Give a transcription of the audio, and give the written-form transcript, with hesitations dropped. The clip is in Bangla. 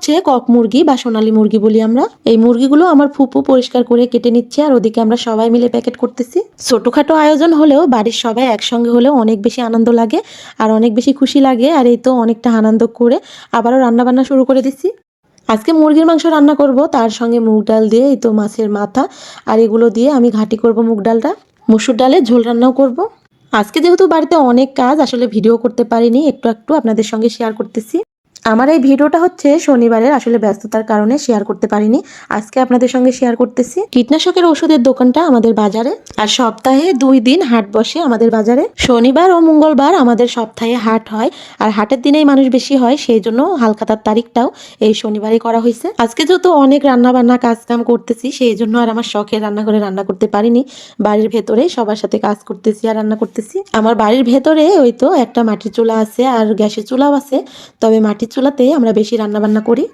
হচ্ছে কক মুরগি বা সোনালী মুরগি বলি আমরা। এই মুরগিগুলো আমার ফুপু পরিষ্কার করে কেটে নিচ্ছে, আর ওদিকে আমরা সবাই মিলে প্যাকেট করতেছি। ছোটখাটো আয়োজন হলেও বাড়ির সবাই একসঙ্গে হলেও অনেক বেশি আনন্দ লাগে আর অনেক বেশি খুশি লাগে। আর এই তো অনেকটা আনন্দ করে আবারও রান্না বান্না শুরু করে দিচ্ছি। আজকে মুরগির মাংস রান্না করব, তার সঙ্গে মুগ ডাল দিয়ে এই তো মাছের মাথা আর এগুলো দিয়ে আমি ঘাঁটি করব মুগ ডালটা। মসুর ডালের ঝোল রান্নাও করব। আজকে যেহেতু বাড়িতে অনেক কাজ, আসলে ভিডিও করতে পারিনি, একটু একটু আপনাদের সঙ্গে শেয়ার করতেছি। আমার এই ভিডিওটা হচ্ছে শনিবারের, আসলে ব্যস্ততার কারণে শেয়ার করতে পারিনি। আজকে আপনাদের সঙ্গে শেয়ার করতেছি। কীটনাশকের ওষুধের দোকানটা আমাদের বাজারে, আর সপ্তাহে 2 দিন হাট বসে আমাদের বাজারে। শনিবার ও মঙ্গলবার আমাদের সপ্তাহে হাট হয়, আর হাটের দিনেই মানুষ বেশি হয়, সেই জন্য হালখাতার তারিখটাও এই শনিবারই করা হয়েছে। আজকে যেহেতু অনেক রান্না বান্না কাজ কাম করতেছি, সেই জন্য আর আমার শখের রান্নাঘরে রান্না করতে পারিনি। বাড়ির ভেতরে সবার সাথে কাজ করতেছি আর রান্না করতেছি। আমার বাড়ির ভেতরে ওই তো একটা মাটির চুলা আছে আর গ্যাসের চুলাও আছে, তবে মাটির চুলাতে আমরা বেশি রান্না বান্না করি।